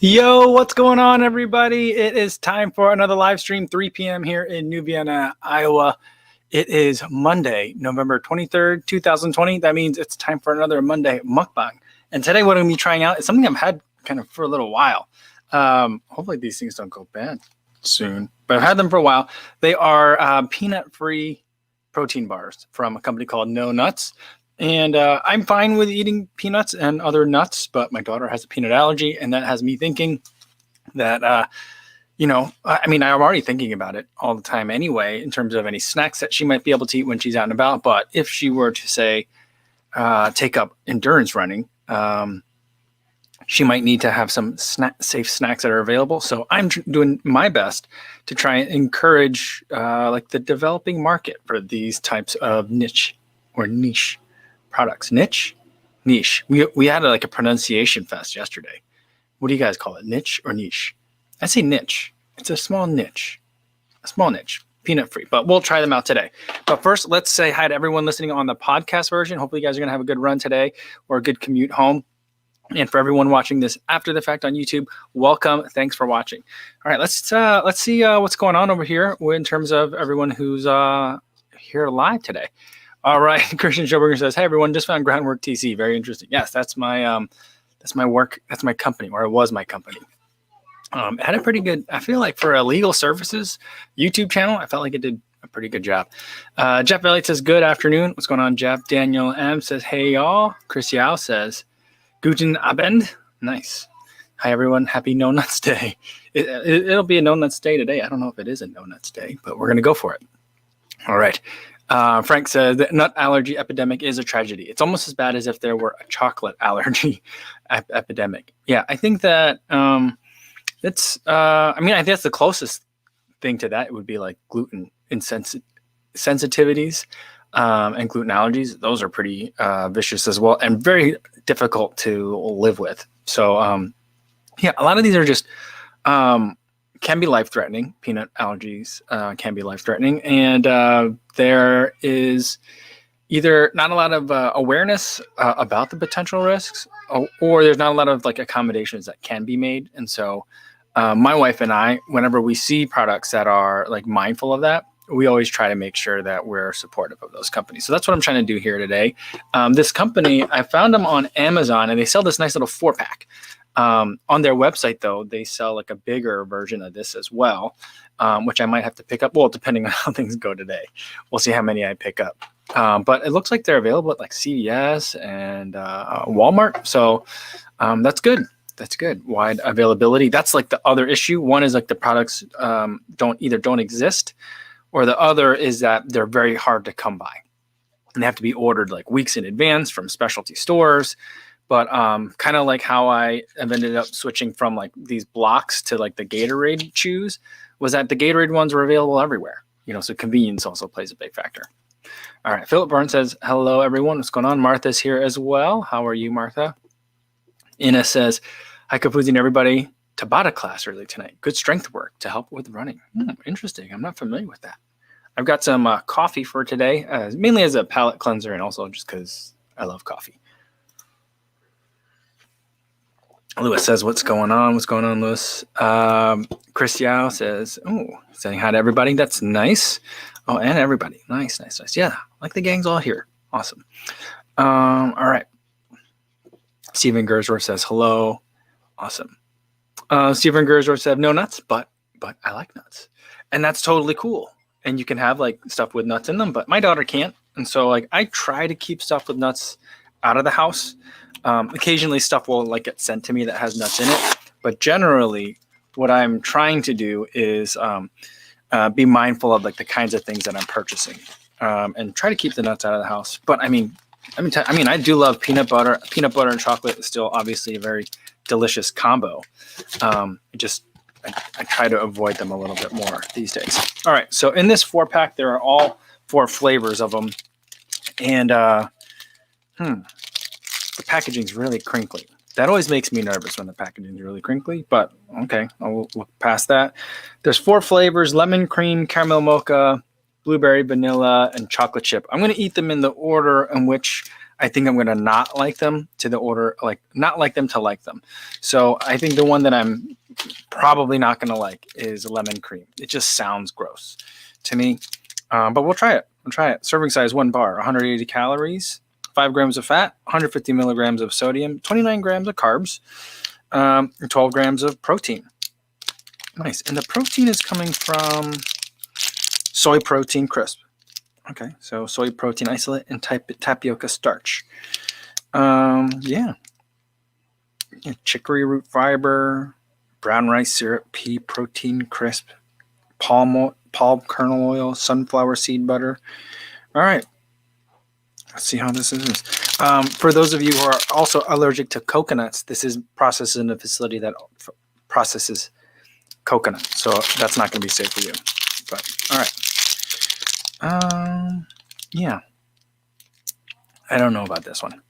Yo, what's going on, everybody? It is time for another live stream, 3 p.m. here in New Vienna, Iowa. It is Monday, November 23rd, 2020. That means it's time for another Monday mukbang. And today what I'm going to be trying out is something I've had kind of for a little while. Hopefully these things don't go bad soon, but I've had them for a while. They are peanut-free protein bars from a company called No Nuts. And I'm fine with eating peanuts and other nuts, but my daughter has a peanut allergy, and that has me thinking that, I'm already thinking about it all the time anyway, in terms of any snacks that she might be able to eat when she's out and about. But if she were to, say, take up endurance running, she might need to have some safe snacks that are available. So I'm doing my best to try and encourage the developing market for these types of niche products. Niche. We had a pronunciation fest yesterday. What do you guys call it? Niche or niche? I say niche. It's a small niche. Peanut free. But we'll try them out today. But first, let's say hi to everyone listening on the podcast version. Hopefully you guys are going to have a good run today or a good commute home. And for everyone watching this after the fact on YouTube, welcome. Thanks for watching. All right, let's see what's going on over here in terms of everyone who's here live today. All right, Christian Schoberger says, "Hey everyone, just found Groundwork TC. Very interesting." Yes, that's my work. That's my company, or it was my company. It had a pretty good. I feel like for a legal services YouTube channel, I felt like it did a pretty good job. Jeff Elliott says, "Good afternoon. What's going on, Jeff?" Daniel M says, "Hey y'all." Chris Yao says, "Guten Abend." Nice. Hi everyone. Happy No Nuts Day. It'll be a No Nuts Day today. I don't know if it is a No Nuts Day, but we're gonna go for it. All right. Frank says that nut allergy epidemic is a tragedy. It's almost as bad as if there were a chocolate allergy epidemic. Yeah, I think that I think that's the closest thing to that. It would be like gluten sensitivities and gluten allergies. Those are pretty vicious as well and very difficult to live with. So a lot of these are just can be life-threatening. Peanut allergies can be life-threatening, and there is either not a lot of awareness about the potential risks, or there's not a lot of accommodations that can be made. And so my wife and I, whenever we see products that are mindful of that, we always try to make sure that we're supportive of those companies. So that's what I'm trying to do here today. This company, I found them on Amazon, and they sell this nice little 4-pack. On their website, though, they sell a bigger version of this as well, which I might have to pick up. Well, depending on how things go today, we'll see how many I pick up. But it looks like they're available at CVS and Walmart. So that's good. That's good. Wide availability. That's the other issue. One is the products don't exist, or the other is that they're very hard to come by, and they have to be ordered weeks in advance from specialty stores. But kind of like how I have ended up switching from these blocks to the Gatorade chews, was that the Gatorade ones were available everywhere. So convenience also plays a big factor. All right, Philip Burns says, "Hello everyone, what's going on?" Martha's here as well. How are you, Martha? Ina says, "Hi Kapuzzi and everybody. Tabata class early tonight. Good strength work to help with running." Interesting. I'm not familiar with that. I've got some coffee for today, mainly as a palate cleanser and also just because I love coffee. Lewis says, "What's going on? What's going on, Lewis?" Chris Yao says, saying hi to everybody. That's nice. Oh, and everybody. Nice. Yeah, the gang's all here. Awesome. All right. Stephen Gersdorf says, "Hello." Awesome. Stephen Gersdorf said, "No nuts, but I like nuts." And that's totally cool. And you can have stuff with nuts in them, but my daughter can't. And so I try to keep stuff with nuts out of the house. Occasionally stuff will get sent to me that has nuts in it, but generally what I'm trying to do is be mindful of the kinds of things that I'm purchasing, and try to keep the nuts out of the house. But I do love peanut butter. Peanut butter and chocolate is still obviously a very delicious combo. I try to avoid them a little bit more these days. All right, so in this 4-pack, there are all 4 flavors of them, and the packaging is really crinkly. That always makes me nervous when the packaging is really crinkly, but okay, I'll look past that. There's 4 flavors: lemon, cream, caramel mocha, blueberry, vanilla, and chocolate chip. I'm going to eat them in the order in which I think I'm going to not like them to the order, like not like them to like them. So I think the one that I'm probably not going to like is lemon cream. It just sounds gross to me. But we'll try it. We'll try it. Serving size 1 bar, 180 calories, 5 grams of fat, 150 milligrams of sodium, 29 grams of carbs, 12 grams of protein. Nice. And the protein is coming from soy protein crisp. Okay, so soy protein isolate and tapioca starch. Yeah. Chicory root fiber, brown rice syrup, pea protein crisp, palm kernel oil, sunflower seed butter. All right. Let's see how this is. For those of you who are also allergic to coconuts, this is processed in a facility that processes coconut. So that's not going to be safe for you. But all right. Yeah. I don't know about this one.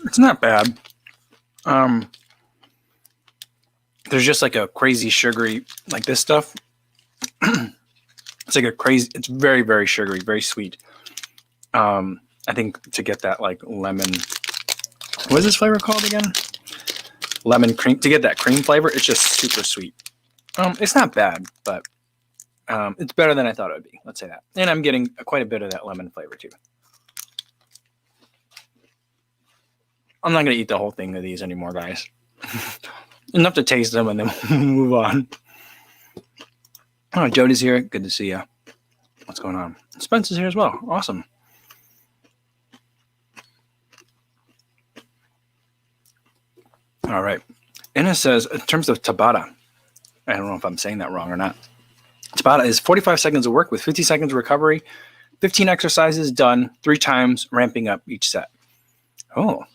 It's not bad. There's just like a crazy sugary, like this stuff. It's like a crazy, it's very, very sugary, very sweet. I think to get that like lemon, what is this flavor called again? Lemon cream. To get that cream flavor, it's just super sweet. It's not bad, but it's better than I thought it would be. Let's say that. And I'm getting quite a bit of that lemon flavor too. I'm not going to eat the whole thing of these anymore, guys. Enough to taste them and then we'll move on. Oh, Jody's here. Good to see you. What's going on? Spencer's here as well. Awesome. All right. Inna says, in terms of Tabata, I don't know if I'm saying that wrong or not. Tabata is 45 seconds of work with 50 seconds of recovery, 15 exercises done 3 times, ramping up each set. Oh,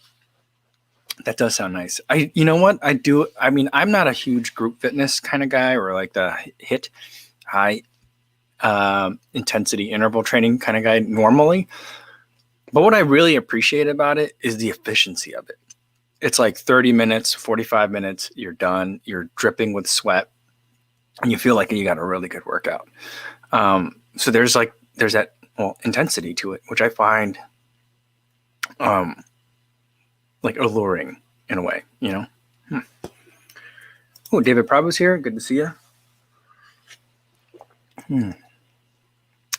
that does sound nice. You know what I do? I mean, I'm not a huge group fitness kind of guy or like the HIIT, high intensity interval training kind of guy normally. But what I really appreciate about it is the efficiency of it. It's like 30 minutes, 45 minutes, you're done, you're dripping with sweat, and you feel like you got a really good workout. So there's that intensity to it, which I find like alluring in a way, you know? Oh, David Prabhu's here. Good to see you.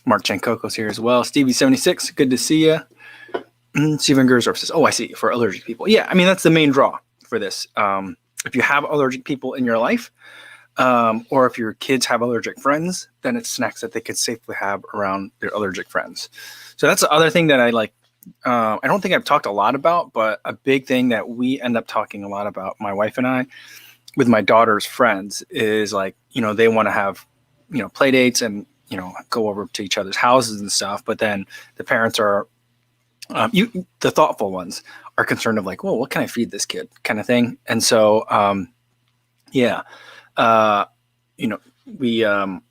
Mark Chankoko's here as well. Stevie76, good to see you. Stephen Gersdorf says, oh, I see, for allergic people. Yeah, I mean, that's the main draw for this. If you have allergic people in your life, or if your kids have allergic friends, then it's snacks that they could safely have around their allergic friends. So that's the other thing that I like. I don't think I've talked a lot about, but a big thing that we end up talking a lot about, my wife and I, with my daughter's friends is like, you know, they want to have, you know, play dates and, you know, go over to each other's houses and stuff. But then the parents are, the thoughtful ones are concerned of like, well, what can I feed this kid kind of thing. And so, you know,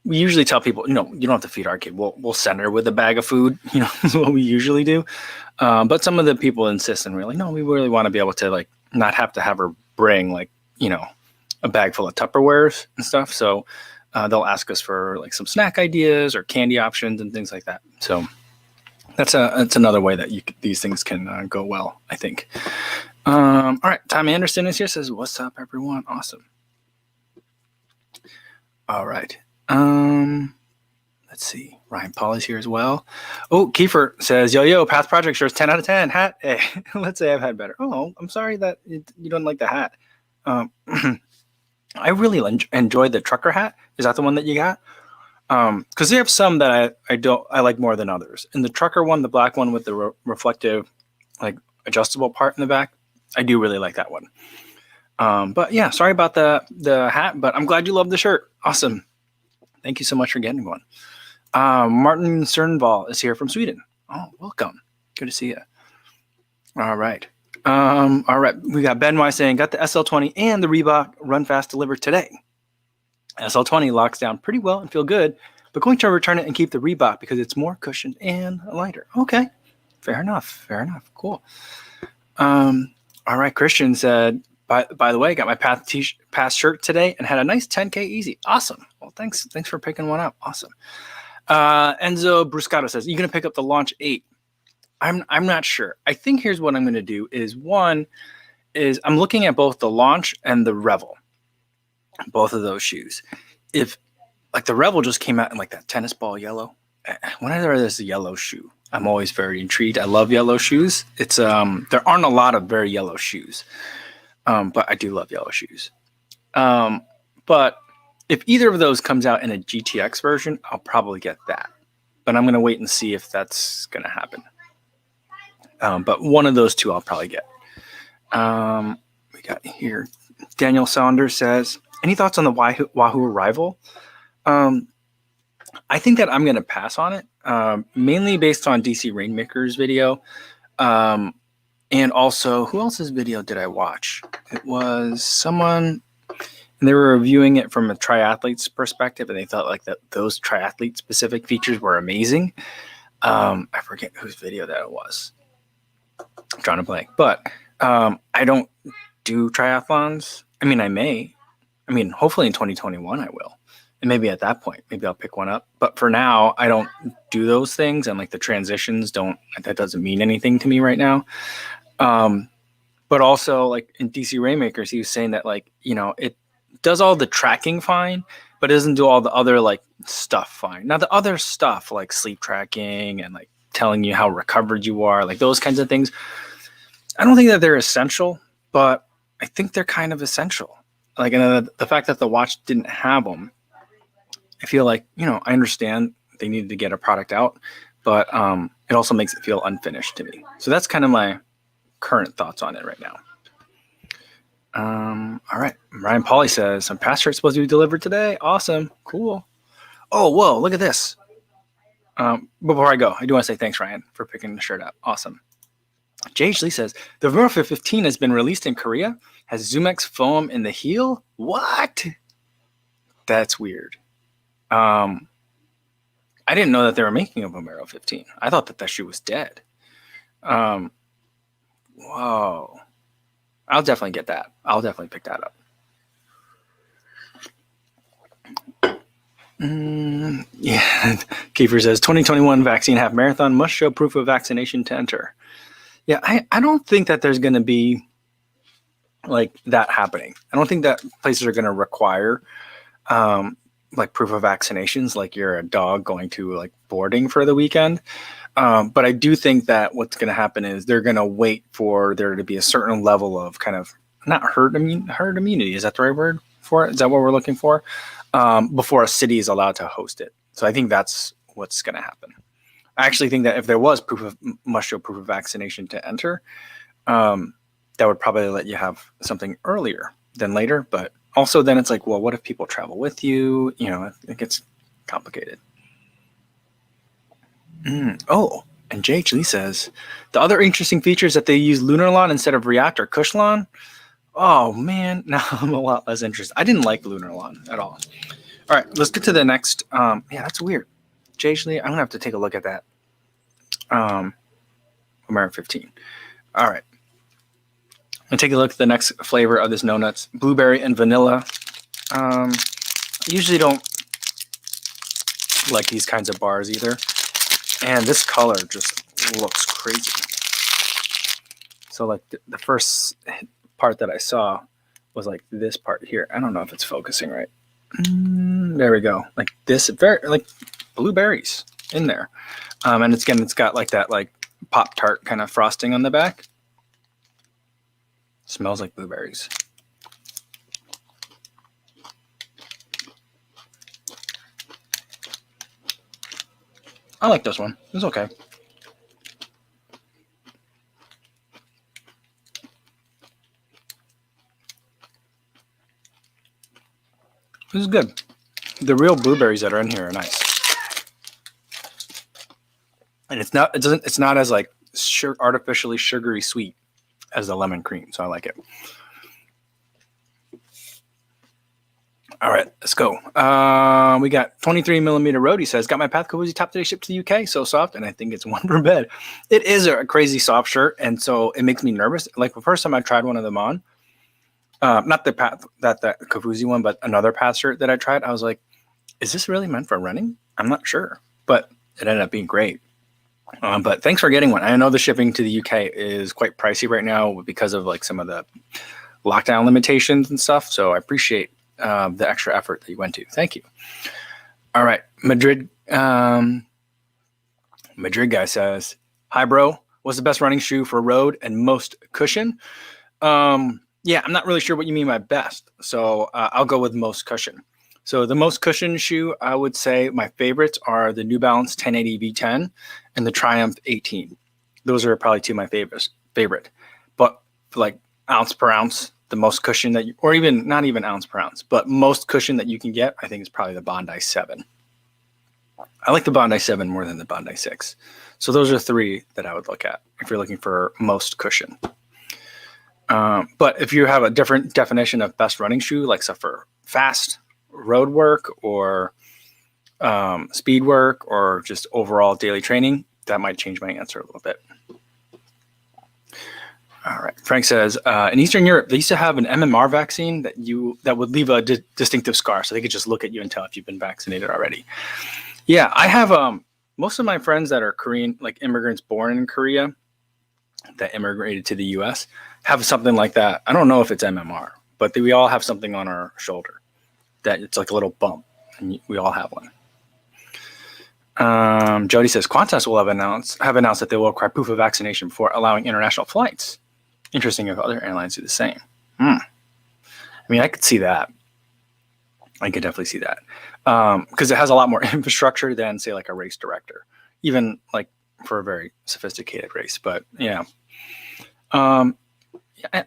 we usually tell people, you know, you don't have to feed our kid. We'll send her with a bag of food, you know, is what we usually do. But some of the people insist and we're like, no, we really want to be able to like not have to have her bring like, you know, a bag full of Tupperwares and stuff. So they'll ask us for like some snack ideas or candy options and things like that. So that's another way that these things can go well, I think. All right, Tom Anderson is here. Says, "What's up, everyone? Awesome." All right. Let's see. Ryan Paul is here as well. Oh, Kiefer says, "Yo, Path Project shirts 10 out of 10. Hat. Hey, let's say I've had better. Oh, I'm sorry that you don't like the hat. I really enjoy the trucker hat. Is that the one that you got? Because they have some that I like more than others. And the trucker one, the black one with the reflective, like adjustable part in the back, I do really like that one. But yeah, sorry about the hat, but I'm glad you love the shirt. Awesome. Thank you so much for getting one. Martin Cernval is here from Sweden. Oh, welcome. Good to see you. All right. All right. We got Ben Y saying, got the SL20 and the Reebok Run Fast delivered today. SL20 locks down pretty well and feel good, but going to return it and keep the Reebok because it's more cushioned and lighter. Okay. Fair enough. Cool. All right. Christian said, By the way, got my Pass shirt today and had a nice 10K easy. Awesome. Well, thanks for picking one up. Awesome. Enzo Bruscato says, "You gonna pick up the Launch 8?" I'm not sure. I think here's what I'm gonna do is I'm looking at both the Launch and the Revel, both of those shoes. If like the Revel just came out in like that tennis ball yellow, whenever there's a yellow shoe, I'm always very intrigued. I love yellow shoes. It's there aren't a lot of very yellow shoes, but I do love yellow shoes. But if either of those comes out in a GTX version, I'll probably get that. But I'm going to wait and see if that's going to happen. But one of those two I'll probably get. We got here. Daniel Saunders says, "Any thoughts on the Wahoo Arrival?" I think that I'm going to pass on it, mainly based on DC Rainmaker's video. And also, who else's video did I watch? It was someone, and they were reviewing it from a triathlete's perspective, and they thought like that those triathlete specific features were amazing. I forget whose video that it was. I'm drawing a blank, but I don't do triathlons. I mean, I may. I mean, hopefully in 2021 I will. And maybe at that point, maybe I'll pick one up. But for now, I don't do those things. And like the transitions that doesn't mean anything to me right now. But also like in DC Rainmakers, he was saying that like, it does all the tracking fine, but it doesn't do all the other like stuff fine. Now the other stuff like sleep tracking and like telling you how recovered you are, like those kinds of things, I don't think that they're essential, but I think they're kind of essential. Like, and the fact that the watch didn't have them, I feel like, I understand they needed to get a product out, but it also makes it feel unfinished to me. So that's kind of my current thoughts on it right now. All right. Ryan Pauly says, "Some Pass shirt supposed to be delivered today." Awesome. Cool. Oh, whoa, look at this. Before I go, I do want to say thanks, Ryan, for picking the shirt up. Awesome. JH Lee says, "The Vomero 15 has been released in Korea. Has ZoomX foam in the heel? What? That's weird. I didn't know that they were making a Vomero 15. I thought that shoe was dead. Whoa. I'll definitely get that. I'll definitely pick that up. Yeah. Kiefer says, 2021 vaccine half marathon must show proof of vaccination to enter. Yeah, I don't think that there's going to be like that happening. I don't think that places are going to require like proof of vaccinations, like you're a dog going to like boarding for the weekend. But I do think that what's going to happen is they're going to wait for there to be a certain level of kind of not herd immunity. Is that the right word for it? Is that what we're looking for? Before a city is allowed to host it. So I think that's what's going to happen. I actually think that if there was must show proof of vaccination to enter, that would probably let you have something earlier than later. But also then it's like, well, what if people travel with you? It gets complicated. Oh, and JH Lee says, the other interesting feature is that they use Lunarlon instead of React or Cushlon. Oh, man. Now I'm a lot less interested. I didn't like Lunarlon at all. All right, let's get to the next. Yeah, that's weird. JH Lee, I'm going to have to take a look at that. Vomero 15. All right. I'm going to take a look at the next flavor of this no nuts. Blueberry and vanilla. I usually don't like these kinds of bars either. And this color just looks crazy. So like the first part that I saw was like this part here. I don't know if it's focusing right. There we go. Like this, very like blueberries in there. And it's got like that like Pop-Tart kind of frosting on the back. Smells like blueberries. I like this one. It's okay. This is good. The real blueberries that are in here are nice. And it's not as like artificially sugary sweet as the lemon cream. So I like it. All right, let's go. We got 23 millimeter Roadie says, got my Path Cozy top today shipped to the UK. So soft. And I think it's one per bed. It is a crazy soft shirt. And so it makes me nervous. Like the first time I tried one of them on, Not the path that Kafuzi one, but another path shirt that I tried. I was like, is this really meant for running? I'm not sure, but it ended up being great. But thanks for getting one. I know the shipping to the UK is quite pricey right now because of like some of the lockdown limitations and stuff. So I appreciate the extra effort that you went to. Thank you. All right. Madrid guy says, hi, bro. What's the best running shoe for road and most cushion? Yeah, I'm not really sure what you mean by best. So I'll go with most cushion. So the most cushion shoe, I would say my favorites are the New Balance 1080 V10 and the Triumph 18. Those are probably two of my favorite. But like ounce per ounce, the most cushion that you, or even not even ounce per ounce, but most cushion that you can get, I think is probably the Bondi 7. I like the Bondi 7 more than the Bondi 6. So those are three that I would look at if you're looking for most cushion. But if you have a different definition of best running shoe, like stuff for fast road work or speed work or just overall daily training, that might change my answer a little bit. All right. Frank says, in Eastern Europe, they used to have an MMR vaccine that would leave a distinctive scar. So they could just look at you and tell if you've been vaccinated already. Yeah, I have most of my friends that are Korean, like immigrants born in Korea that immigrated to the US, have something like that. I don't know if it's MMR, but we all have something on our shoulder that it's like a little bump, and we all have one. Jody says Qantas will have announced that they will require proof of vaccination before allowing international flights. Interesting if other airlines do the same. I mean, I could see that. I could definitely see that because it has a lot more infrastructure than, say, like a race director, even like for a very sophisticated race. But yeah, I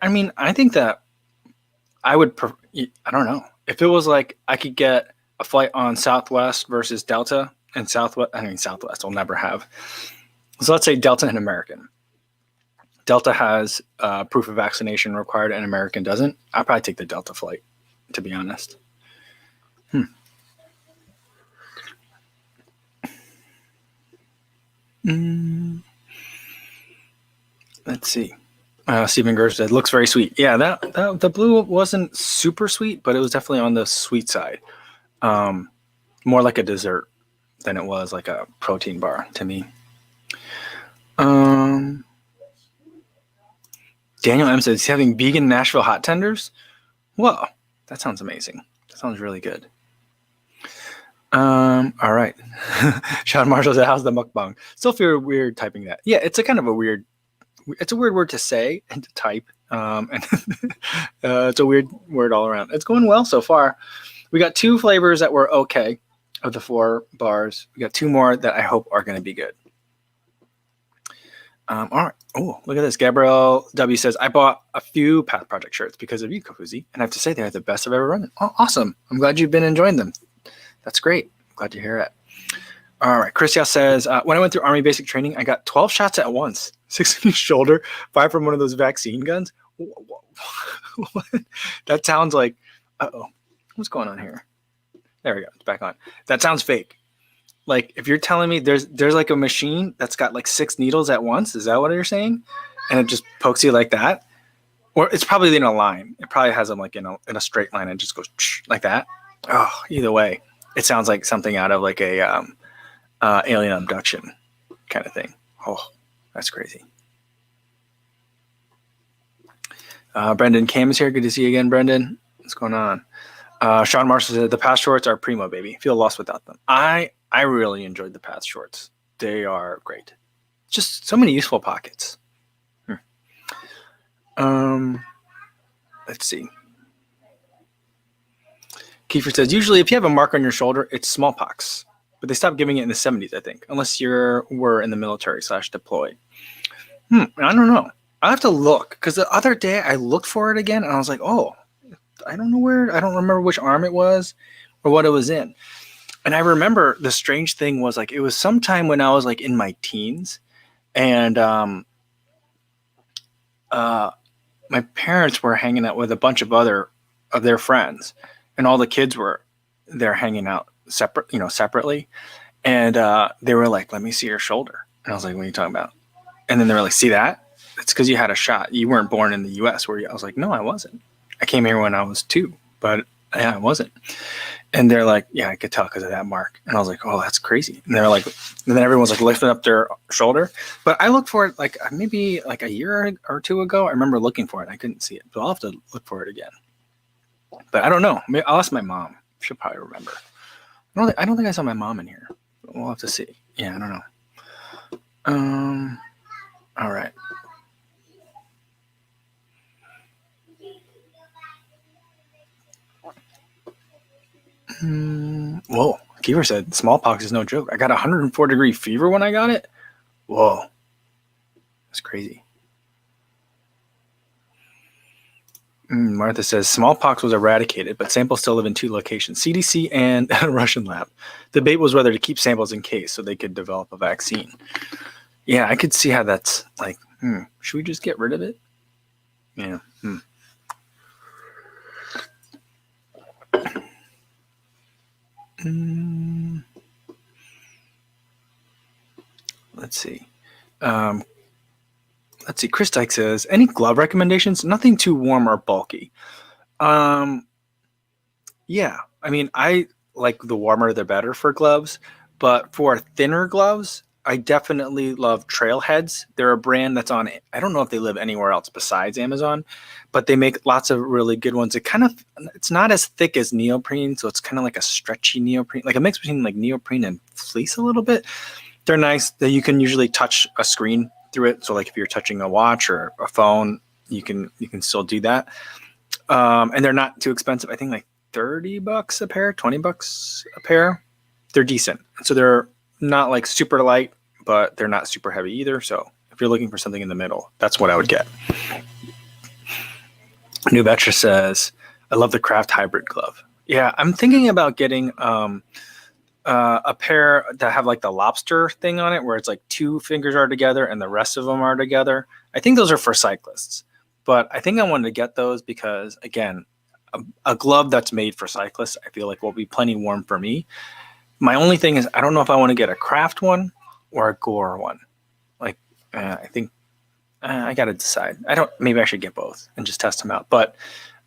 mean, I think that I would. I don't know if it was like I could get a flight on Southwest versus Delta, and Southwest will never have. So let's say Delta and American. Delta has proof of vaccination required and American doesn't. I'd probably take the Delta flight, to be honest. Let's see. Stephen Gersh said, looks very sweet. Yeah, that the blue wasn't super sweet, but it was definitely on the sweet side. More like a dessert than it was like a protein bar to me. Daniel M says he's having vegan Nashville hot tenders. Whoa, that sounds amazing. That sounds really good. All right. Sean Marshall said, how's the mukbang? Still feel weird typing that. Yeah, it's a weird word to say and to type. And it's a weird word all around. It's going well so far. We got 2 flavors that were okay of the 4 bars. We got 2 more that I hope are going to be good. All right. Oh, look at this. Gabrielle W says, I bought a few Path Project shirts because of you, Kafuzi, and I have to say they're the best I've ever run. Oh, awesome. I'm glad you've been enjoying them. That's great. Glad to hear it. All right. Christia says, when I went through Army basic training, I got 12 shots at once. 6 in each shoulder, 5 from one of those vaccine guns. What? That sounds like, what's going on here? There we go. It's back on. That sounds fake. Like if you're telling me there's like a machine that's got like 6 needles at once, is that what you're saying? And it just pokes you like that? Or it's probably in a line. It probably has them like in a straight line and just goes like that. Oh, either way, it sounds like something out of like a alien abduction kind of thing. Oh, that's crazy. Brendan Cam is here. Good to see you again, Brendan. What's going on? Sean Marshall said the Path shorts are primo, baby. Feel lost without them. I really enjoyed the Path shorts. They are great. Just so many useful pockets. Let's see. Kiefer says, usually if you have a mark on your shoulder, it's smallpox. But they stopped giving it in the 70s, I think. Unless you were in the military / deployed. I don't know. I'll have to look. Because the other day I looked for it again. And I was like, oh, I don't remember which arm it was or what it was in. And I remember the strange thing was like, it was sometime when I was like in my teens. And my parents were hanging out with a bunch of other of their friends. And all the kids were there hanging out separately. And they were like, let me see your shoulder. And I was like, what are you talking about? And then they were like, see that? It's because you had a shot. You weren't born in the US, were you? I was like, no, I wasn't. I came here when I was 2, but yeah, I wasn't. And they're like, yeah, I could tell because of that mark. And I was like, oh, that's crazy. And they're like, and then everyone's like lifting up their shoulder. But I looked for it like maybe like a year or 2 ago. I remember looking for it. I couldn't see it. So I'll have to look for it again. But I don't know. Maybe I'll ask my mom. She'll probably remember. I don't think I saw my mom in here. We'll have to see. Yeah, I don't know. All right. Whoa. Kiefer said smallpox is no joke. I got 104-degree fever when I got it. Whoa. That's crazy. Martha says smallpox was eradicated, but samples still live in 2 locations, CDC and a Russian lab. The debate was whether to keep samples in case so they could develop a vaccine. Yeah, I could see how that's like, should we just get rid of it? Yeah. Let's see. Chris Dyke says, any glove recommendations? Nothing too warm or bulky. Yeah. I mean, I like the warmer the better for gloves, but for thinner gloves, I definitely love Trailheads. They're a brand that's on, I don't know if they live anywhere else besides Amazon, but they make lots of really good ones. It's not as thick as neoprene, so it's kind of like a stretchy neoprene, like a mix between like neoprene and fleece a little bit. They're nice. That you can usually touch a screen through it. So like if you're touching a watch or a phone, you can still do that. And they're not too expensive. I think like $30 a pair, $20 a pair. They're decent. So they're not like super light, but they're not super heavy either. So if you're looking for something in the middle, that's what I would get. New Betcher says, I love the Craft Hybrid glove. Yeah, I'm thinking about getting a pair that have like the lobster thing on it, where it's like 2 fingers are together and the rest of them are together. I think those are for cyclists, but I think I wanted to get those because, again, a glove that's made for cyclists, I feel like will be plenty warm for me. My only thing is, I don't know if I want to get a Craft one or a Gore one. Like, I think I got to decide. Maybe I should get both and just test them out. But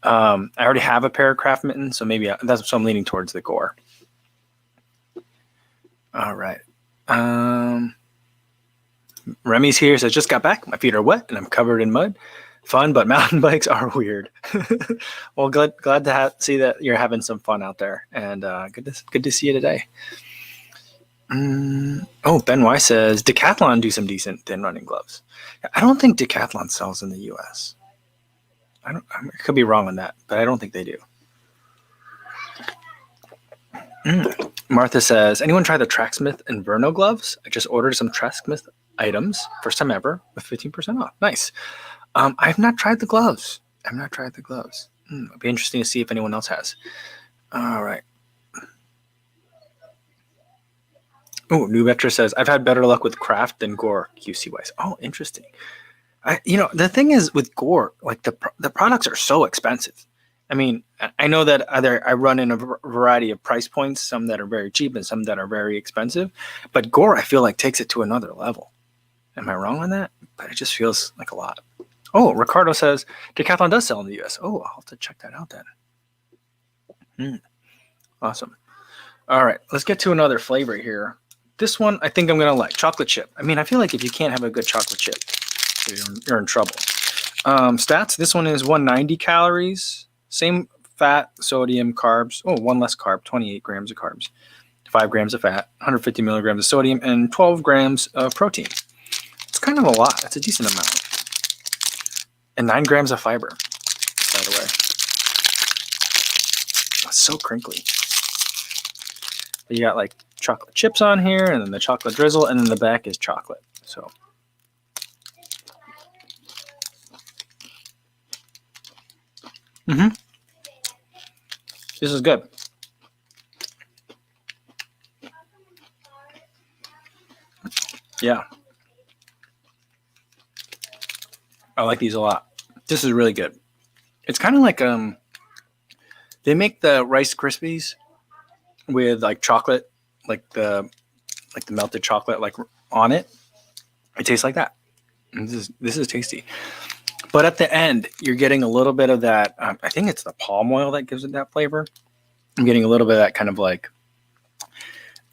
I already have a pair of Craft mittens, so maybe so I'm leaning towards the Gore. All right. Remy's here, says, just got back. My feet are wet and I'm covered in mud. Fun, but mountain bikes are weird. Well, glad to see that you're having some fun out there, and good to see you today. Ben Y says Decathlon do some decent thin running gloves. I don't think Decathlon sells in the U.S. I could be wrong on that, but I don't think they do. Martha says, anyone try the Tracksmith Inverno gloves? I just ordered some Tracksmith items, first time ever, with 15% off. Nice. I've not tried the gloves. It'll be interesting to see if anyone else has. All right. Oh, New Metro says, I've had better luck with Craft than Gore QC-wise. Oh, interesting. The thing is with Gore, like the products are so expensive. I mean, I know that I run in a variety of price points, some that are very cheap and some that are very expensive. But Gore, I feel like, takes it to another level. Am I wrong on that? But it just feels like a lot. Oh, Ricardo says Decathlon does sell in the U.S. Oh, I'll have to check that out then. Awesome. All right, let's get to another flavor here. This one, I think I'm going to like chocolate chip. I mean, I feel like if you can't have a good chocolate chip, you're in trouble. Stats, this one is 190 calories. Same fat, sodium, carbs. Oh, one less carb, 28 grams of carbs, 5 grams of fat, 150 milligrams of sodium, and 12 grams of protein. It's kind of a lot. It's a decent amount. And 9 grams of fiber, by the way. It's so crinkly. You got like chocolate chips on here, and then the chocolate drizzle, and then the back is chocolate. So. This is good. Yeah. I like these a lot. This is really good. It's kind of like they make the Rice Krispies with like chocolate, like the melted chocolate like on it. It tastes like that. And this is tasty. But at the end, you're getting a little bit of that. I think it's the palm oil that gives it that flavor. I'm getting a little bit of that kind of like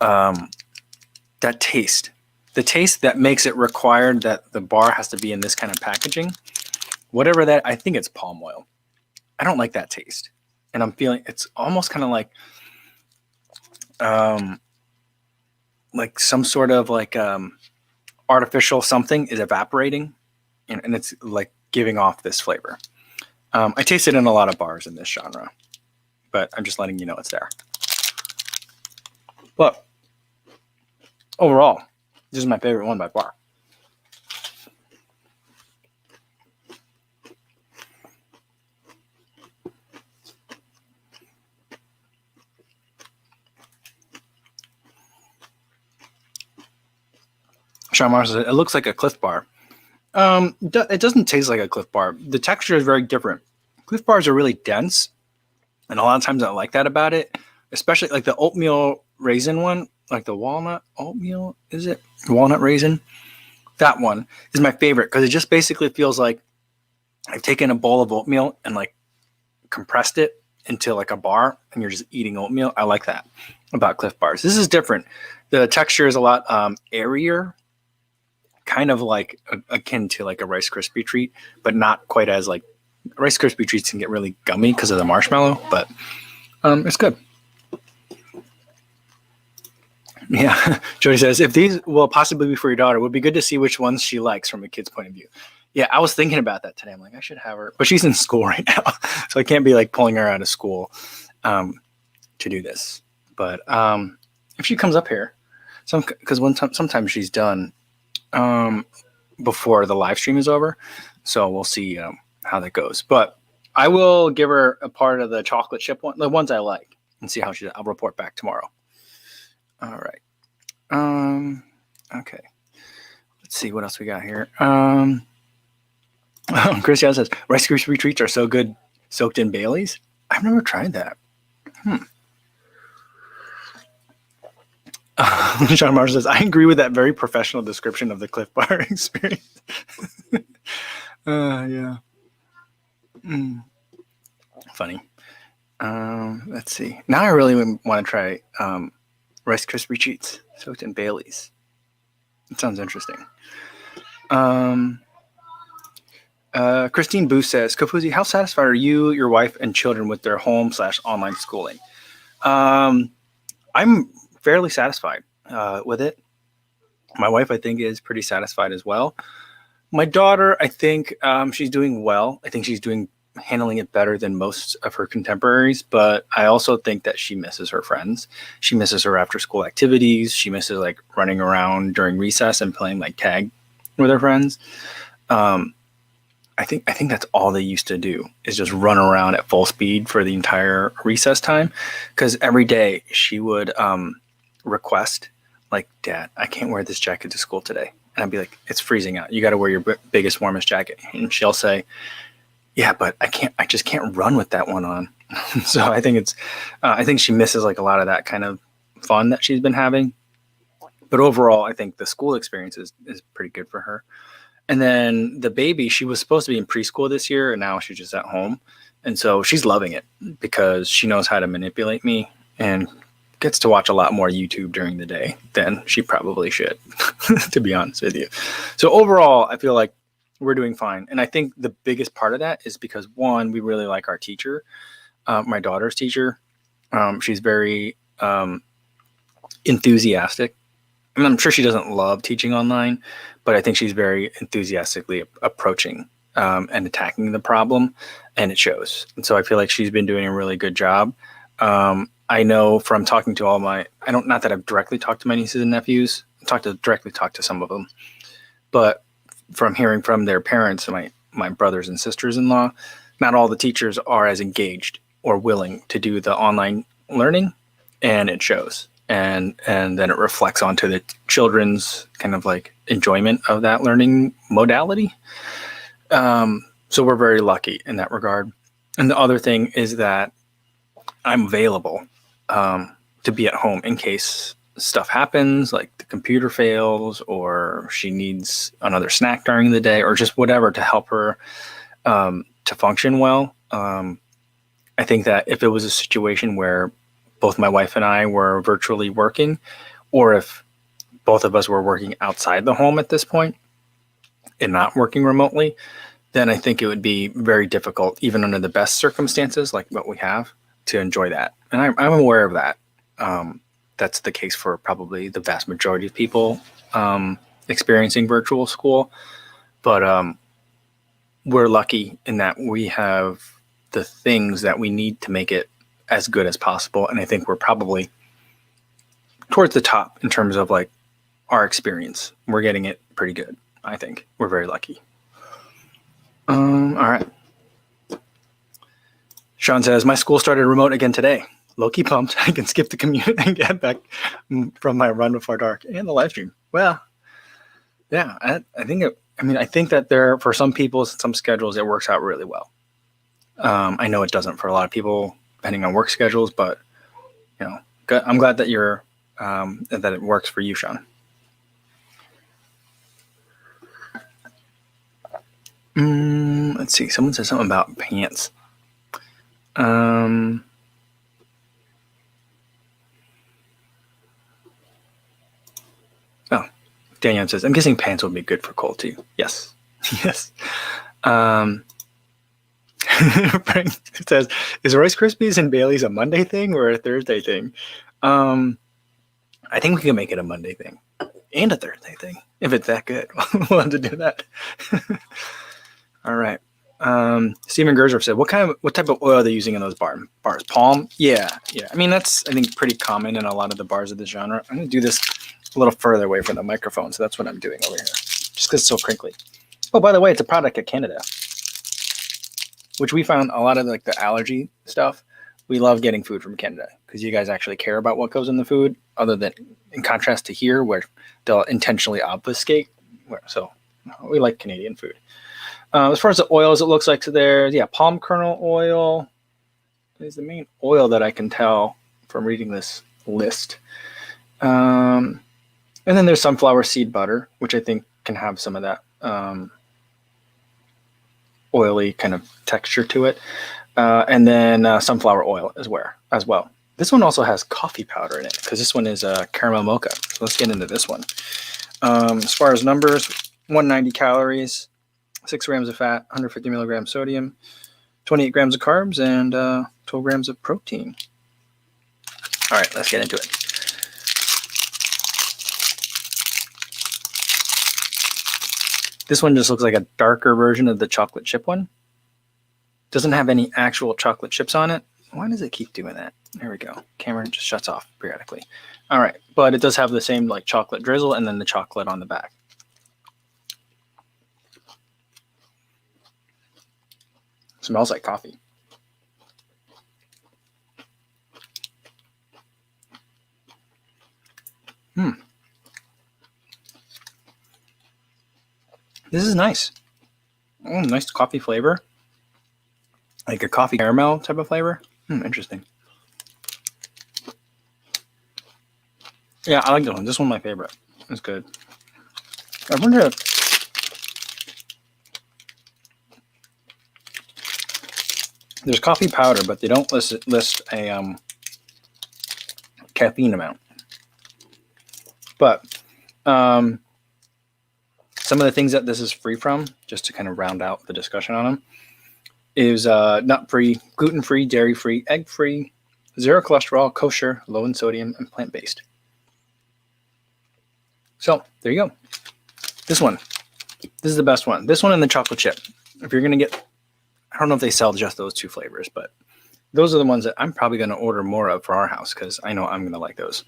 that taste. The taste that makes it required that the bar has to be in this kind of packaging. Whatever that, I think it's palm oil. I don't like that taste. And I'm feeling it's almost kind of like some sort of like artificial something is evaporating and it's like giving off this flavor. I taste it in a lot of bars in this genre, but I'm just letting you know it's there. But overall, this is my favorite one by far. Sean Mars says, it looks like a Cliff Bar. It doesn't taste like a Cliff Bar. The texture is very different. Cliff Bars are really dense, and a lot of times I like that about it, especially like the oatmeal raisin one, like the walnut oatmeal, is it? Walnut raisin? That one is my favorite because it just basically feels like I've taken a bowl of oatmeal and like compressed it into like a bar and you're just eating oatmeal. I like that about Cliff Bars. This is different. The texture is a lot airier, kind of like akin to like a Rice Krispie treat, but not quite as like Rice Krispie treats can get really gummy because of the marshmallow, but it's good. Yeah, Jody says, if these will possibly be for your daughter, it would be good to see which ones she likes from a kid's point of view. Yeah, I was thinking about that today. I'm like, I should have her, but she's in school right now, so I can't be like pulling her out of school to do this. But if she comes up here, because sometimes she's done before the live stream is over, so we'll see how that goes. But I will give her a part of the chocolate chip one, the ones I like, and see how she does. I'll report back tomorrow. All right. Okay. Let's see what else we got here. Christian says Rice Krispie treats are so good soaked in Baileys. I've never tried that. Sean Marshall says, I agree with that very professional description of the Cliff Bar experience. Yeah. Funny. Let's see. Now I really want to try Rice Krispie treats soaked in Baileys. It sounds interesting. Christine Booth says, Kafuzi, how satisfied are you, your wife, and children with their home/online schooling? I'm fairly satisfied with it. My wife, I think, is pretty satisfied as well. My daughter, I think she's doing well. I think she's handling it better than most of her contemporaries, but I also think that she misses her friends. She misses her after school activities. She misses like running around during recess and playing like tag with her friends. I think that's all they used to do is just run around at full speed for the entire recess time. Because every day she would request, like, Dad, I can't wear this jacket to school today. And I'd be like, it's freezing out. You got to wear your biggest, warmest jacket. And she'll say, yeah, but I just can't run with that one on. So I think I think she misses like a lot of that kind of fun that she's been having. But overall, I think the school experience is pretty good for her. And then the baby, she was supposed to be in preschool this year, and now she's just at home. And so she's loving it because she knows how to manipulate me and gets to watch a lot more YouTube during the day than she probably should, to be honest with you. So overall, I feel like we're doing fine. And I think the biggest part of that is because, one, we really like our teacher, my daughter's teacher. She's very enthusiastic. I mean, I'm sure she doesn't love teaching online, but I think she's very enthusiastically approaching and attacking the problem, and it shows. And so I feel like she's been doing a really good job. I know from talking to all not that I've directly talked to my nieces and nephews, directly talked to some of them, but from hearing from their parents and my brothers and sisters-in-law, not all the teachers are as engaged or willing to do the online learning, and it shows. And then it reflects onto the children's kind of like enjoyment of that learning modality. So we're very lucky in that regard. And the other thing is that I'm available to be at home in case stuff happens, like the computer fails or she needs another snack during the day or just whatever to help her to function well. I think that if it was a situation where both my wife and I were virtually working, or if both of us were working outside the home at this point and not working remotely, then I think it would be very difficult, even under the best circumstances like what we have, to enjoy that. And I'm aware of that. That's the case for probably the vast majority of people experiencing virtual school. But we're lucky in that we have the things that we need to make it as good as possible. And I think we're probably towards the top in terms of like our experience. We're getting it pretty good. I think we're very lucky. All right. Sean says, my school started remote again today. Low-key pumped. I can skip the commute and get back from my run before dark and the live stream. Well, yeah, I think that there, for some people, some schedules, it works out really well. I know it doesn't for a lot of people, depending on work schedules, but I'm glad that that it works for you, Sean. Let's see. Someone said something about pants. Daniel says, I'm guessing pants would be good for cold too. Yes. Yes. Frank says, is Rice Krispies and Bailey's a Monday thing or a Thursday thing? I think we can make it a Monday thing and a Thursday thing. If it's that good, we'll have to do that. All right. Stephen Gersdorf said, what type of oil are they using in those bars? Palm? Yeah. I mean, that's, I think, pretty common in a lot of the bars of this genre. I'm going to do this a little further away from the microphone, so that's what I'm doing over here, just because it's so crinkly. Oh, by the way, it's a product of Canada, which we found a lot of like the allergy stuff. We love getting food from Canada because you guys actually care about what goes in the food, other than in contrast to here where they'll intentionally obfuscate. So we like Canadian food. As far as the oils, it looks like there's palm kernel oil is the main oil that I can tell from reading this list. And then there's sunflower seed butter, which I think can have some of that oily kind of texture to it. And then sunflower oil as well. This one also has coffee powder in it because this one is a caramel mocha. So let's get into this one. As far as numbers, 190 calories, 6 grams of fat, 150 milligrams sodium, 28 grams of carbs, and 12 grams of protein. All right, let's get into it. This one just looks like a darker version of the chocolate chip one. Doesn't have any actual chocolate chips on it. Why does it keep doing that? There we go. Camera just shuts off periodically. All right, but it does have the same like chocolate drizzle and then the chocolate on the back. Smells like coffee. This is nice. Nice coffee flavor. Like a coffee caramel type of flavor. Interesting. Yeah, I like this one. This one's my favorite. It's good. I wonder if there's coffee powder, but they don't list a caffeine amount. But some of the things that this is free from, just to kind of round out the discussion on them, is nut-free, gluten-free, dairy-free, egg-free, zero cholesterol, kosher, low in sodium, and plant-based. So there you go. This one. This is the best one. This one and the chocolate chip. If you're going to get, I don't know if they sell just those two flavors, but those are the ones that I'm probably going to order more of for our house because I know I'm going to like those.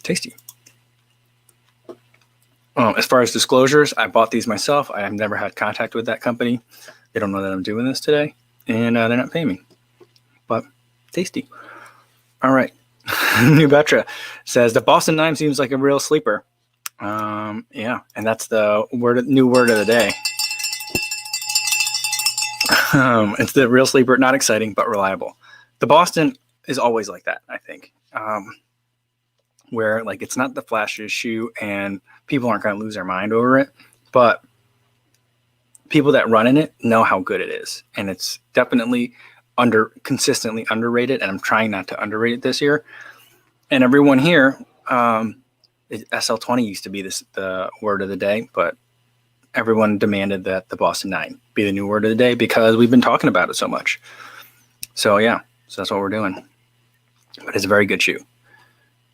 Tasty. As far as disclosures, I bought these myself. I have never had contact with that company. They don't know that I'm doing this today, and they're not paying me. But tasty. All right. New Betra says the Boston 9 seems like a real sleeper. Yeah, and that's the new word of the day. It's the real sleeper, not exciting, but reliable. The Boston is always like that, I think. Where like it's not the flashiest shoe and people aren't going to lose their mind over it, but people that run in it know how good it is, and it's definitely consistently underrated. And I'm trying not to underrate it this year. And everyone here, SL20 used to be the word of the day, but everyone demanded that the Boston 9 be the new word of the day because we've been talking about it so much. So yeah, so that's what we're doing. But it's a very good shoe.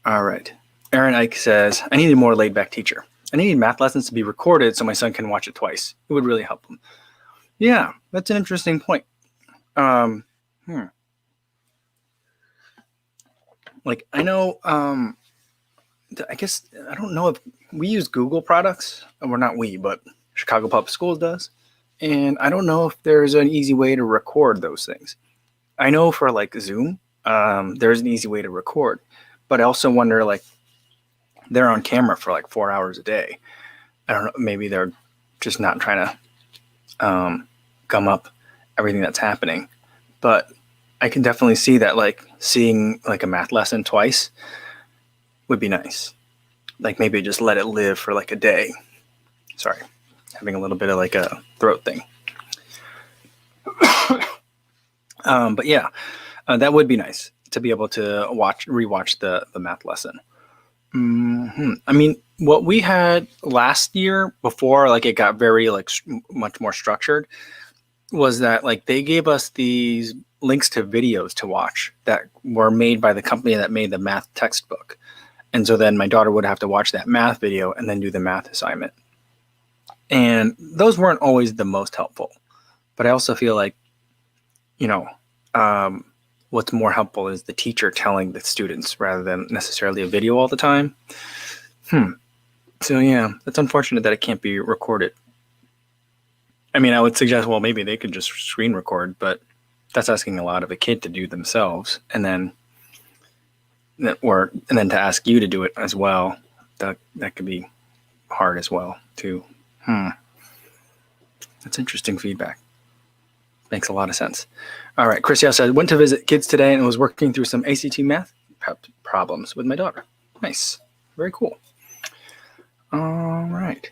All right. Aaron Ike says, I need a more laid back teacher. I need math lessons to be recorded so my son can watch it twice. It would really help him. Yeah, that's an interesting point. Like, I know, I guess, I don't know if we use Google products. Well, not we, but Chicago Public Schools does. And I don't know if there's an easy way to record those things. I know for like Zoom, there's an easy way to record. But I also wonder, like, they're on camera for like 4 hours a day. I don't know. Maybe they're just not trying to gum up everything that's happening. But I can definitely see that, like, seeing like a math lesson twice would be nice. Like, maybe just let it live for like a day. Sorry, having a little bit of like a throat thing. But yeah, that would be nice to be able to rewatch the math lesson. I mean, what we had last year before, like, it got very like much more structured, was that like they gave us these links to videos to watch that were made by the company that made the math textbook. And so then my daughter would have to watch that math video and then do the math assignment. And those weren't always the most helpful. But I also feel like, you know, what's more helpful is the teacher telling the students rather than necessarily a video all the time. So yeah, it's unfortunate that it can't be recorded. I mean, I would suggest, well, maybe they could just screen record, but that's asking a lot of a kid to do themselves, and then to ask you to do it as well. That could be hard as well too. That's interesting feedback. Makes a lot of sense. All right, Chris Yao said, went to visit kids today and was working through some ACT math problems with my daughter. Nice, very cool. All right.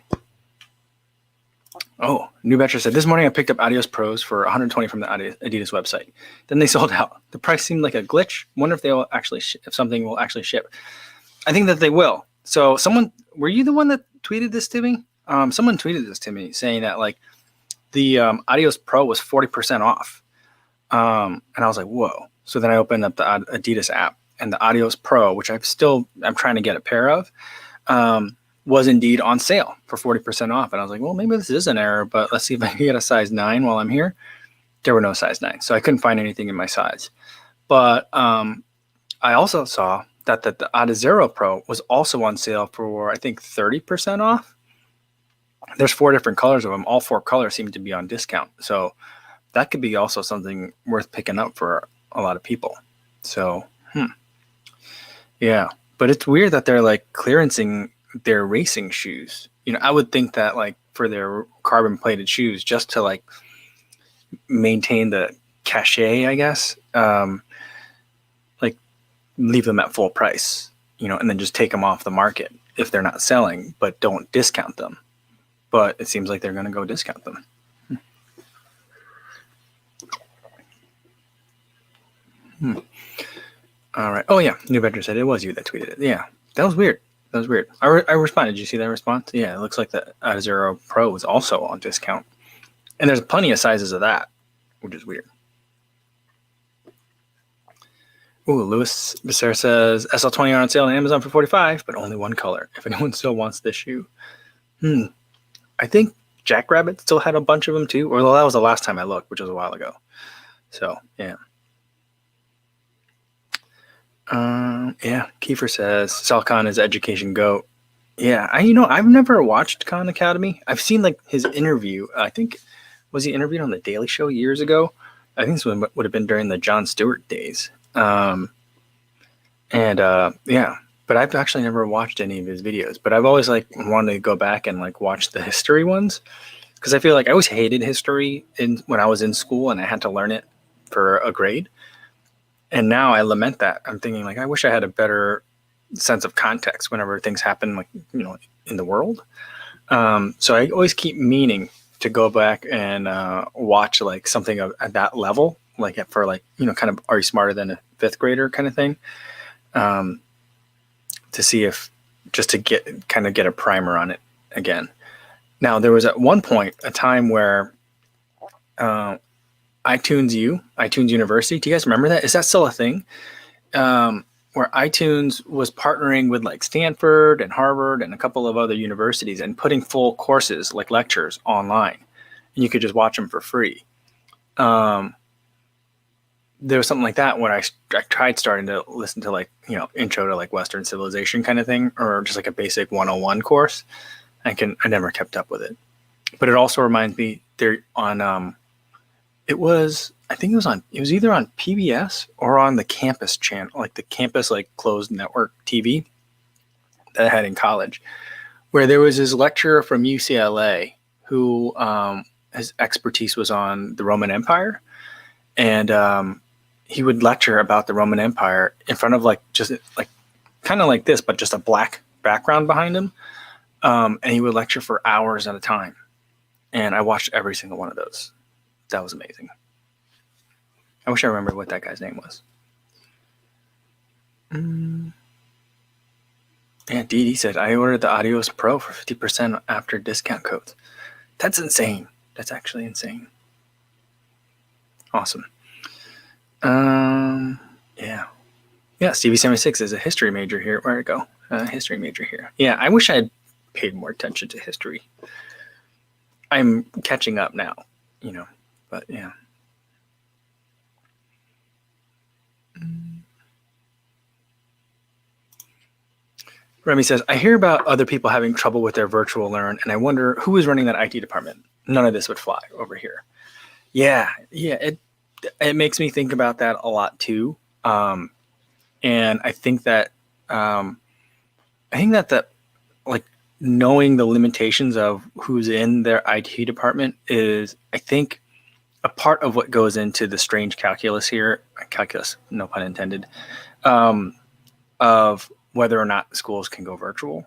Oh, New Betcher said, this morning I picked up Adios Pros for $120 from the Adidas website. Then they sold out. The price seemed like a glitch. Wonder if they will actually if something will actually ship. I think that they will. So were you the one that tweeted this to me? Someone tweeted this to me saying that like the Adios Pro was 40% off. And I was like, whoa. So then I opened up the Adidas app, and the Adios Pro, which I'm trying to get a pair of, was indeed on sale for 40% off. And I was like, well, maybe this is an error, but let's see if I can get a size 9 while I'm here. There were no size 9, so I couldn't find anything in my size. But I also saw that the Adizero Pro was also on sale for, I think, 30% off. There's 4 different colors of them. All 4 colors seem to be on discount. So that could be also something worth picking up for a lot of people. So, yeah. But it's weird that they're like clearancing their racing shoes. You know, I would think that like for their carbon plated shoes, just to like maintain the cachet, I guess, like leave them at full price, you know, and then just take them off the market if they're not selling, but don't discount them. But it seems like they're going to go discount them. All right. Oh yeah, New Bedroom said it was you that tweeted it. Yeah, that was weird. I responded. Did you see that response? Yeah, it looks like the Zero Pro was also on discount, and there's plenty of sizes of that, which is weird. Ooh, Louis Becerra says SL20 are on sale on Amazon for $45, but only one color. If anyone still wants this shoe, I think Jackrabbit still had a bunch of them too. Or that was the last time I looked, which was a while ago. So yeah. Yeah, Kiefer says Salcon is education goat. Yeah, I've never watched Khan Academy. I've seen like his interview. I think was he interviewed on the Daily Show years ago? I think this would have been during the Jon Stewart days. Yeah, but I've actually never watched any of his videos. But I've always like wanted to go back and like watch the history ones, because I feel like I always hated history when I was in school and I had to learn it for a grade. And now I lament that. I'm thinking like, I wish I had a better sense of context whenever things happen, like, you know, in the world. So I always keep meaning to go back and watch like something at that level, like for like, you know, kind of Are You Smarter Than a Fifth Grader kind of thing, to see if just to get a primer on it again. Now there was at one point a time where iTunes University. Do you guys remember that? Is that still a thing? Where iTunes was partnering with like Stanford and Harvard and a couple of other universities and putting full courses like lectures online, and you could just watch them for free. There was something like that when I tried starting to listen to like, you know, intro to like Western civilization kind of thing, or just like a basic 101 course. I never kept up with it, but it also reminds me there on, it was either on PBS or on the campus channel, like the campus, like closed network TV that I had in college, where there was this lecturer from UCLA who, his expertise was on the Roman Empire. And, he would lecture about the Roman Empire in front of like, just like kind of like this, but just a black background behind him. And he would lecture for hours at a time. And I watched every single one of those. That was amazing. I wish I remembered what that guy's name was. Yeah, Dee Dee said, I ordered the Audios Pro for 50% after discount codes. That's insane. That's actually insane. Awesome. Yeah. Yeah, Stevie76 is a history major here. Where'd it go? History major here. Yeah, I wish I had paid more attention to history. I'm catching up now, you know, but yeah. Remy says, I hear about other people having trouble with their virtual learn, and I wonder who is running that IT department. None of this would fly over here. Yeah, it makes me think about that a lot too. And I think that like knowing the limitations of who's in their IT department is, I think, a part of what goes into the strange calculus here, no pun intended, of whether or not schools can go virtual.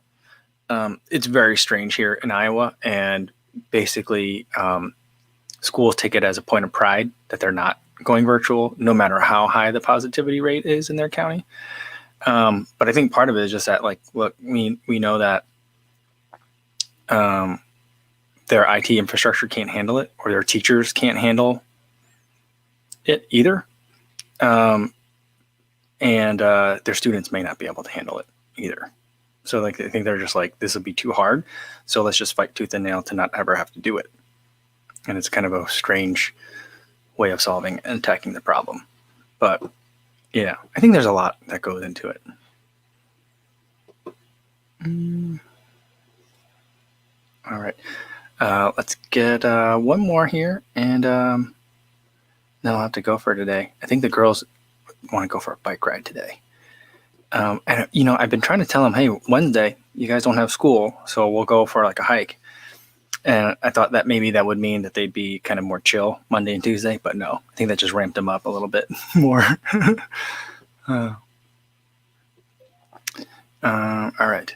It's very strange here in Iowa, and basically schools take it as a point of pride that they're not going virtual, no matter how high the positivity rate is in their county. But I think part of it is just that, like, look, we know that their IT infrastructure can't handle it, or their teachers can't handle it either. And their students may not be able to handle it either. So like, I think they're just like, this will be too hard, so let's just fight tooth and nail to not ever have to do it. And it's kind of a strange way of solving and attacking the problem. But yeah, I think there's a lot that goes into it. All right. Let's get one more here, and then I'll have to go for today. I think the girls want to go for a bike ride today. And, you know, I've been trying to tell them, hey, Wednesday, you guys don't have school, so we'll go for like a hike. And I thought that maybe that would mean that they'd be kind of more chill Monday and Tuesday, but no, I think that just ramped them up a little bit more. All right.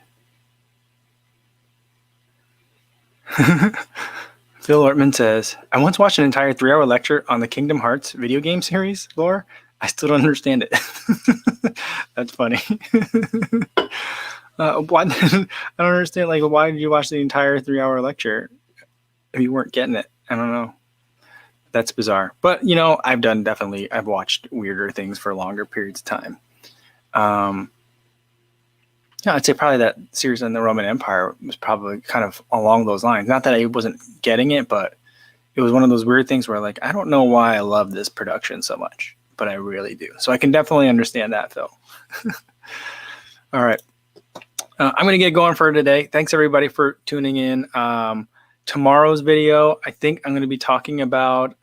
Phil Ortman says, I once watched an entire 3-hour lecture on the Kingdom Hearts video game series lore. I still don't understand it. That's funny. Why? I don't understand. Like, why did you watch the entire 3-hour lecture if you weren't getting it? I don't know. That's bizarre. But, you know, I've watched weirder things for longer periods of time. Yeah, I'd say probably that series on the Roman Empire was probably kind of along those lines. Not that I wasn't getting it, but it was one of those weird things where, like, I don't know why I love this production so much, but I really do. So I can definitely understand that, Phil. All right. I'm going to get going for today. Thanks, everybody, for tuning in. Tomorrow's video, I think I'm going to be talking about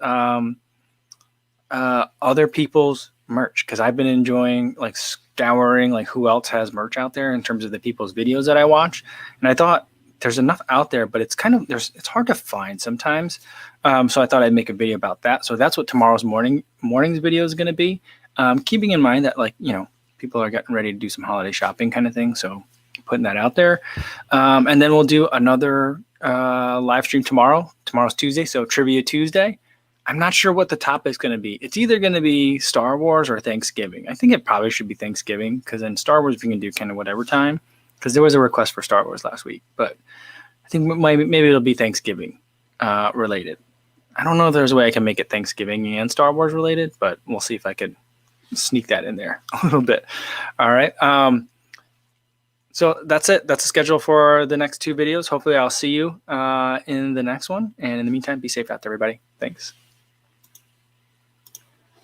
other people's merch, because I've been enjoying, like, scouring, like, who else has merch out there in terms of the people's videos that I watch. And I thought there's enough out there, but it's kind of, it's hard to find sometimes. So I thought I'd make a video about that. So that's what tomorrow's morning's video is going to be. Keeping in mind that, like, you know, people are getting ready to do some holiday shopping kind of thing. So putting that out there. And then we'll do another live stream tomorrow. Tomorrow's Tuesday, so Trivia Tuesday. I'm not sure what the topic's going to be. It's either going to be Star Wars or Thanksgiving. I think it probably should be Thanksgiving, because in Star Wars we can do kind of whatever time, because there was a request for Star Wars last week. But I think maybe it'll be Thanksgiving related. I don't know if there's a way I can make it Thanksgiving and Star Wars related, but we'll see if I could sneak that in there a little bit. All right. So that's it. That's the schedule for the next 2 videos. Hopefully I'll see you in the next one. And in the meantime, be safe out there, everybody. Thanks.